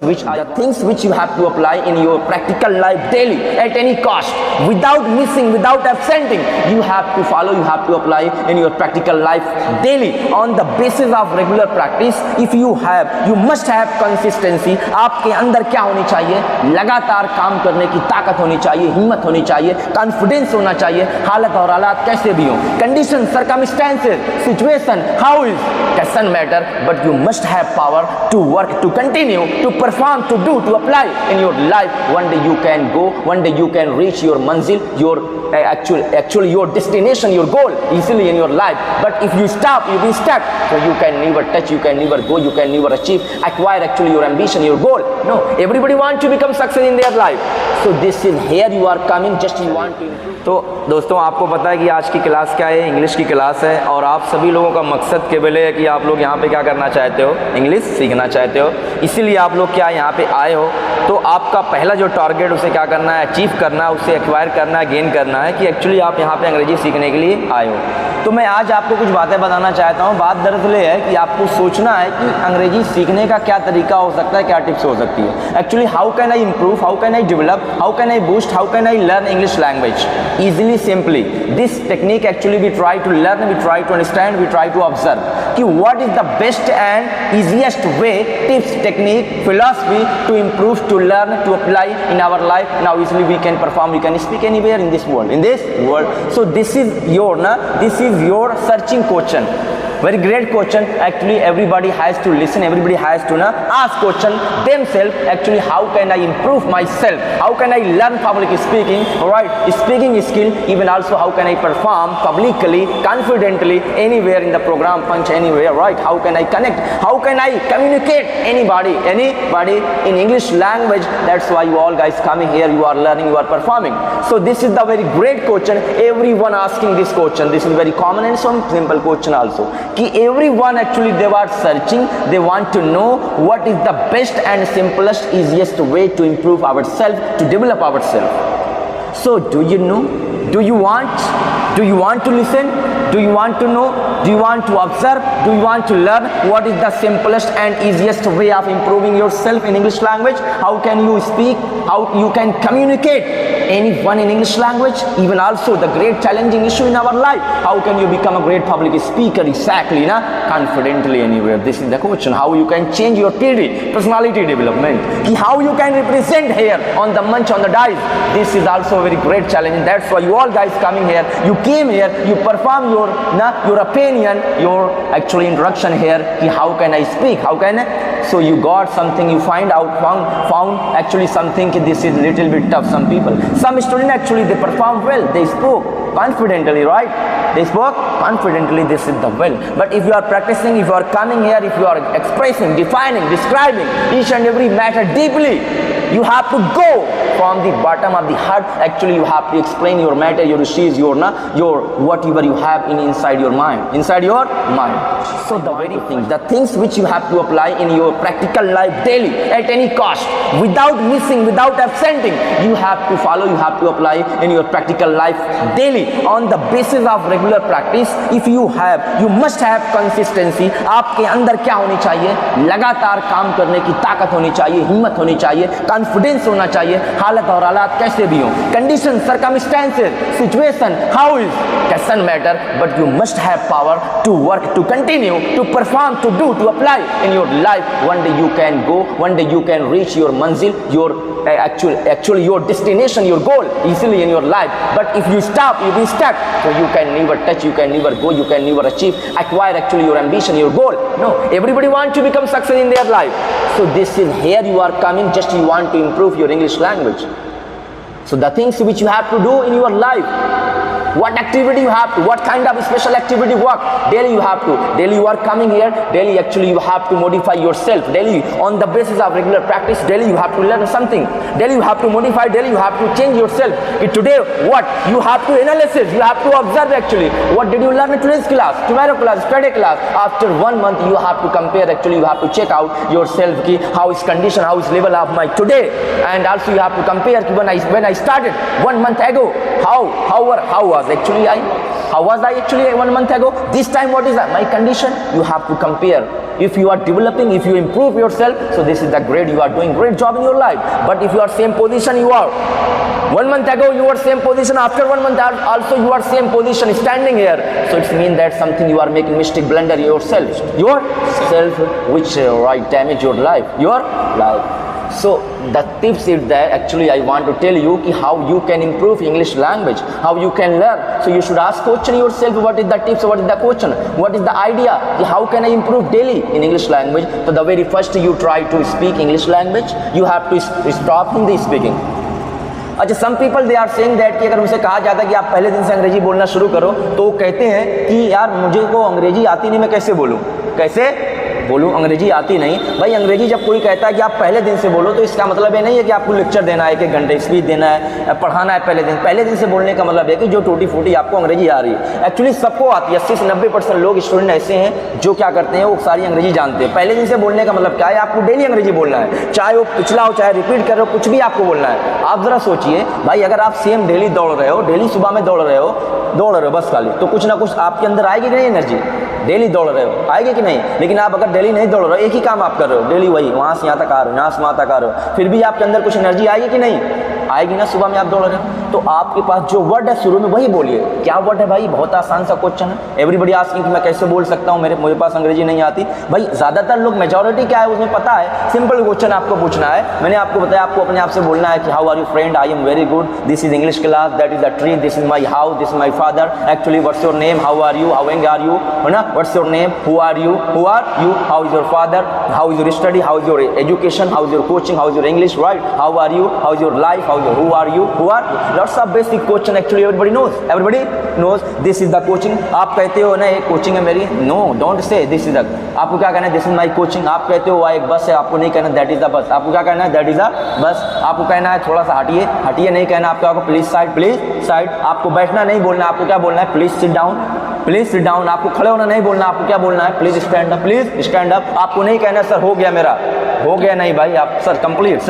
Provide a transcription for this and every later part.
which are the things which you have to apply in your practical life daily at any cost, without missing, without absenting. You have to follow, you have to apply in your practical life daily on the basis of regular practice. If you must have consistency. आपके अंदर क्या होनी चाहिए? लगातार काम करने की ताकत होनी चाहिए, हिम्मत होनी चाहिए, कॉन्फिडेंस होना चाहिए, हालत और हालात कैसे भी हो, condition, circumstances, situation, how is, doesn't matter, but you must have power to work, to continue, to perform, to do, to apply in your life. One day you can go, one day you can reach your manzil, your actually your destination, your goal easily in your life. But if you stop, you be stuck, so you can never touch, you can never go, you can never achieve, acquire actually your ambition, your goal. No, everybody wants to become success in their life. So this is here you are coming, just you want to improve. तो दोस्तों आपको पता है कि आज की class क्या है, इंग्लिश की क्लास है, और आप सभी लोगों का मकसद केवल है कि आप लोग यहाँ पे क्या करना चाहते हो, इंग्लिश सीखना चाहते हो। इसीलिए आप लोग क्या यहाँ पे आए हो। तो आपका पहला जो टारगेट उसे क्या करना है, अचीव करना है, उसे एक्वायर करना है, गेन करना है कि एक्चुअली आप यहाँ पे अंग्रेजी सीखने के लिए आए हो। तो मैं आज आपको कुछ बातें बताना चाहता हूँ। बात दरअसल है कि आपको सोचना है कि अंग्रेजी सीखने का क्या तरीका हो सकता है, क्या टिप्स हो सकती है। Actually how can I improve, how can I develop, how can I boost, how can I learn English language easily, simply. This technique actually we try to learn, we try to understand, we try to observe कि what is the best and easiest way, tips, technique, philosophy to improve, to learn, to apply in our life. Now easily we can perform, we can speak anywhere in this world. So this is your searching question. Very great question. Actually everybody has to listen, everybody has to ask question themselves. Actually how can I improve myself, how can I learn public speaking, right, speaking skill, even also how can I perform publicly, confidently, anywhere in the program punch, anywhere, right, how can I connect, how can I communicate anybody in English language. That's why you all guys coming here, you are learning, you are performing. So this is the very great question, everyone asking this question. This is very common and some simple question also कि everyone actually they are searching, they want to know what is the best and simplest, easiest way to improve ourselves, to develop ourselves. So do you know, do you want to listen, do you want to know, do you want to observe, do you want to learn what is the simplest and easiest way of improving yourself in English language? How can you speak, how you can communicate anyone in English language, even also the great challenging issue in our life, how can you become a great public speaker exactly, confidently anywhere. This is the question, how you can change your PD, personality development, how you can represent here on the munch, on the dice. This is also a very great challenge. That's why you all guys coming here, you came here, you perform your opinion, your actually introduction here, how can I speak, how can I, so you got something, you found actually something, this is little bit tough. Some people, some students actually they perform well, they spoke confidently, right, they spoke confidently, this is the well. But if you are practicing, if you are coming here, if you are expressing, defining, describing each and every matter deeply, you have to go from the bottom of the heart. Actually you have to explain your matter, your issues, your whatever you have inside your mind. So the very things, the things which you have to apply in your practical life daily at any cost, without missing, without absenting, you have to follow, you have to apply in your practical life daily on the basis of regular practice. If you must have consistency. आपके अंदर क्या होनी चाहिए? लगातार काम करने की ताकत होनी चाहिए, हिम्मत होनी चाहिए, कॉन्फिडेंस होना चाहिए, हालत और हालात कैसे भी हो, condition, circumstances, situation, how is, doesn't matter, but you must have power to work, to continue, to perform, to do, to apply in your life. One day you can go, one day you can reach your manzil, your actually your destination, your goal easily in your life. But if you stop, you be stuck, so you can never touch, you can never go, you can never achieve, acquire actually your ambition, your goal. No, everybody wants to become success in their life. So this is here you are coming, just you want to improve your English language. So the things which you have to do in your life, what activity you have to, what kind of special activity work, daily you have to, daily you are coming here, daily actually you have to modify yourself, daily on the basis of regular practice, daily you have to learn something, daily you have to modify, daily you have to change yourself. Today what you have to analysis, you have to observe actually, what did you learn in today's class, tomorrow class, Friday class. After 1 month you have to compare, actually you have to check out yourself, how is condition, how is level of my today, and also you have to compare when I started 1 month ago, how was actually How was I actually 1 month ago? This time what is my condition? You have to compare. If you are developing, if you improve yourself, so this is the great, you are doing great job in your life. But if you are same position, you are 1 month ago you are same position, after 1 month also you are same position standing here, so it means that something you are making mistake, blunder yourself, which right damage your life, your life. So the tips is that actually I want to tell you ki how you can improve English language, how you can learn. So you should ask question yourself, what is the tips, what is the question, what is the idea, ki how can I improve daily in English language. So the very first you try to speak English language, you have to stop Hindi speaking. अच्छा, some people they are saying that कि अगर उनसे कहा जाता है कि आप पहले दिन से अंग्रेजी बोलना शुरू करो, तो वो कहते हैं कि यार मुझे को अंग्रेजी आती नहीं, मैं कैसे बोलूँ, कैसे बोलूँ, अंग्रेजी आती नहीं। भाई अंग्रेजी जब कोई कहता है कि आप पहले दिन से बोलो, तो इसका मतलब ये नहीं है कि आपको लेक्चर देना है, 1 घंटे स्पीच देना है, पढ़ाना है पहले दिन से बोलने का मतलब है कि जो टूटी फूटी आपको अंग्रेजी आ रही है। एक्चुअली सबको आती है, 80 से 90% लोग स्टूडेंट ऐसे हैं जो क्या करते हैं, वो सारी अंग्रेजी जानते हैं। पहले दिन से बोलने का मतलब क्या है, आपको डेली अंग्रेजी बोलना है, चाहे वो पिछला हो चाहे रिपीट कर रहे हो, कुछ भी आपको बोलना है। आप ज़रा सोचिए भाई, अगर आप सेम डेली दौड़ रहे हो, डेली सुबह में दौड़ रहे हो बस खाली, तो कुछ ना कुछ आपके अंदर आएगी कि नहीं एनर्जी, डेली दौड़ रहे हो आएगी कि नहीं। लेकिन आप अगर डेली नहीं दौड़ रहे हो, एक ही काम आप कर रहे हो डेली, वही वहाँ से यहाँ तक आ रहे हो, यहाँ से वहाँ तक आ रहे हो, फिर भी आपके अंदर कुछ एनर्जी आएगी कि नहीं आएगी ना। सुबह में आप दौड़ रहे हो तो आपके पास जो वर्ड है शुरू में वही बोलिए। क्या वर्ड है भाई, बहुत आसान सा क्वेश्चन है। एवरीबडी आस्किंग कि मैं कैसे बोल सकता हूँ, मुझे पास अंग्रेजी नहीं आती। भाई ज़्यादातर लोग, मेजॉरिटी क्या है उसमें पता है, सिंपल क्वेश्चन आपको पूछना है। मैंने आपको बताया, आपको अपने आप से बोलना है कि how are you friend, I am very good, this is English class, that is the tree, this is my house, this is my father, actually what's your name, how are you, how young are you, है ना, what's your name, who are you, how is your father, how is your study, how is your education, how is your coaching, how is your English, right, how are you, how is your life, how is your, who are you, lots of basic question actually everybody knows this is the coaching। आप कहते हो ना एक coaching है मेरी, no don't say this is the, आपको क्या कहना है, this is my coaching। आप कहते हो वह एक बस है, आपको नहीं कहना that is the bus, आपको क्या कहना है, that is the bus। आपको कहना है थोड़ा सा हटिए नहीं कहना, आपको प्लीज साइड। आपको बैठना नहीं बोलना, आपको क्या बोलना है, प्लीज सिट डाउन। आपको खड़े होना नहीं बोलना, आपको क्या बोलना है, प्लीज स्टैंड अप। आपको नहीं कहना सर हो गया मेरा, हो गया नहीं भाई, आप सर कंप्लीट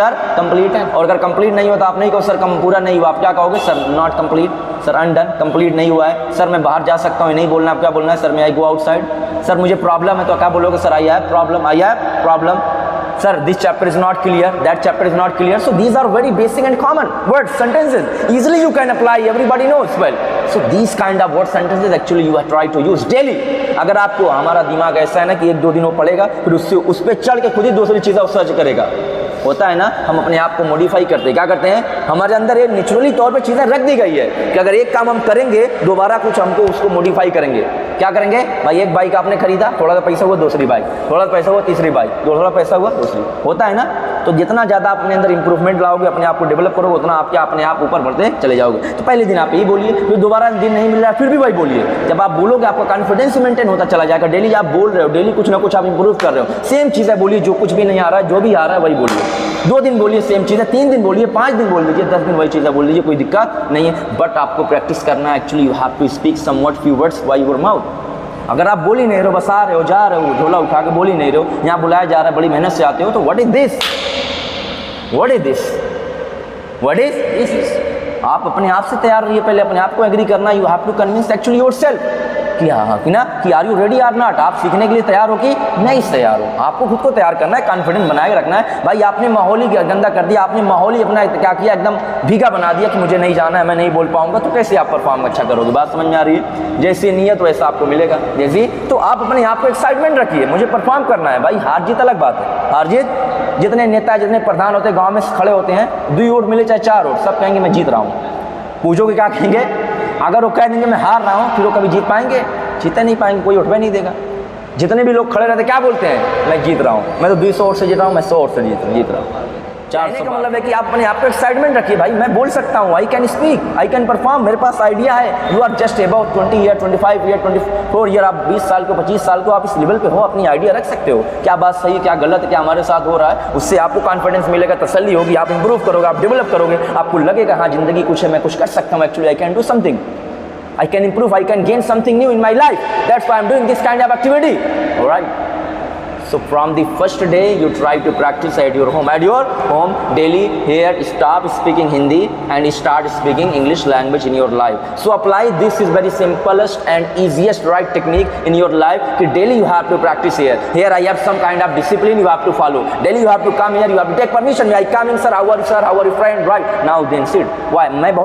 है। और अगर कंप्लीट नहीं हो तो आप नहीं कहो सर पूरा नहीं हुआ, आप क्या कहोगे, sir not complete, sir undone, complete नहीं हुआ है। सर मैं बाहर जा सकता हूँ, नहीं बोलना, आप क्या बोलना है, सर मैं आई गो आउटसाइड। सर मुझे प्रॉब्लम है, तो क्या बोलोगे, sir I have problem. Sir, this chapter is not clear, that chapter is not clear. So these are very basic and common words, sentences. Easily you can apply, everybody knows well. So these kind of word sentences actually you try to use daily. अगर आपको, हमारा दिमाग ऐसा है ना कि 1-2 दिन वो पढ़ेगा, फिर उससे उस पर चढ़ के खुद ही दूसरी चीज़ें सर्च करेगा। होता है ना, हम अपने आप को मॉडिफाई करते हैं। क्या करते हैं, हमारे अंदर एक नेचुरली तौर पे चीज़ें रख दी गई है कि अगर एक काम हम करेंगे, दोबारा कुछ हमको उसको मॉडिफाई करेंगे। क्या करेंगे भाई, एक बाइक आपने खरीदा, थोड़ा सा पैसा हुआ दूसरी बाइक, थोड़ा सा पैसा हुआ तीसरी बाइक, थोड़ा पैसा हुआ दूसरी। होता है ना, तो जितना ज़्यादा अपने अंदर इंप्रूवमेंट लाओगे, अपने आप को डेवलप करोगे, उतना आपके अपने आप ऊपर बढ़ते चले जाओगे। तो पहले दिन आप यही बोलिए, फिर दोबारा दिन नहीं मिल रहा है फिर भी वही बोलिए। जब आप बोलोगे आपका कॉन्फिडेंस मेंटेन होता चला जाएगा। डेली आप बोल रहे हो, डेली कुछ ना कुछ आप इंप्रूव कर रहे हो। सेम चीज़ें बोलिए, जो कुछ भी नहीं आ रहा है, जो भी आ रहा है वही बोलिए। 2 दिन बोलिए सेम चीज़ें, 3 दिन बोलिए, 5 दिन बोल दीजिए, 10 दिन वही चीज़ें बोल दीजिए, कोई दिक्कत नहीं है। बट आपको प्रैक्टिस करना है। Actually you have to speak somewhat few words by your mouth. अगर आप बोल ही नहीं रहे हो, बस आ रहे हो, जा रहे हो, झोला उठा के बोल ही नहीं रहे हो, यहाँ बुलाया जा रहा है, बड़ी मेहनत से आते हो, तो व्हाट इज दिस। आप अपने आप से तैयार रहिए, पहले अपने आप को एग्री करना। You have to convince actually yourself कि are you ready or not. आप सीखने के लिए तैयार हो कि नहीं तैयार हो, आपको खुद को तैयार करना है, कॉन्फिडेंट बनाए रखना है। भाई आपने माहौल ही गंदा कर दिया, आपने माहौल ही अपना क्या किया, एकदम भीगा बना दिया कि मुझे नहीं जाना है, मैं नहीं बोल पाऊंगा, तो कैसे आप परफॉर्म अच्छा करोगे। बात समझ में आ रही है, जैसी नीयत वैसा आपको मिलेगा। जैसी तो आप अपने आप को एक्साइटमेंट रखिए, मुझे परफॉर्म करना है। भाई हार जीत अलग बात है, हार जीत जितने नेता जितने प्रधान होते हैं गाँव में खड़े होते हैं, 2 वोट मिले चाहे 4 वोट, सब कहेंगे मैं जीत रहा हूँ। पूछोगे क्या कहेंगे, अगर वो कह देंगे मैं हार रहा हूँ, फिर वो कभी जीत पाएंगे, जीते नहीं पाएंगे, कोई उठवा नहीं देगा। जितने भी लोग खड़े रहते क्या बोलते हैं, मैं जीत रहा हूँ, मैं तो 200 वोट से जीत रहा हूँ, मैं 100 वोट से जीत रहा हूँ। 400 का मतलब है कि आप अपने आप को एक्साइटमेंट रखिए। भाई मैं बोल सकता हूँ, I can speak, I can perform, मेरे पास आइडिया है। You are just about 20 year, 25 year, 24 year, आप 20 साल को 25 साल को आप इस लेवल पे हो, अपनी आइडिया रख सकते हो। क्या बात सही है, क्या गलत है, क्या हमारे साथ हो रहा है, उससे आपको कॉन्फिडेंस मिलेगा, तसल्ली होगी, आप इंप्रूव करोगे, आप डेवलप करोगे, आपको लगेगा हाँ जिंदगी कुछ है, मैं कुछ कर सकता हूँ, actually I can do something, I can improve, I can gain something new in my life. That's why I'm doing this kind of activity. All right. So from the first day you try to practice at your home. At your home daily, here stop speaking Hindi and start speaking English language in your life. So apply this is very simplest and easiest right technique in your life कि daily you have to practice here. Here I have some kind of discipline you have to follow. Daily you have to come here, you have to take permission. I come in, sir, how are you, sir, how are you, friend, right? Now then sit. Why? मैं बहुत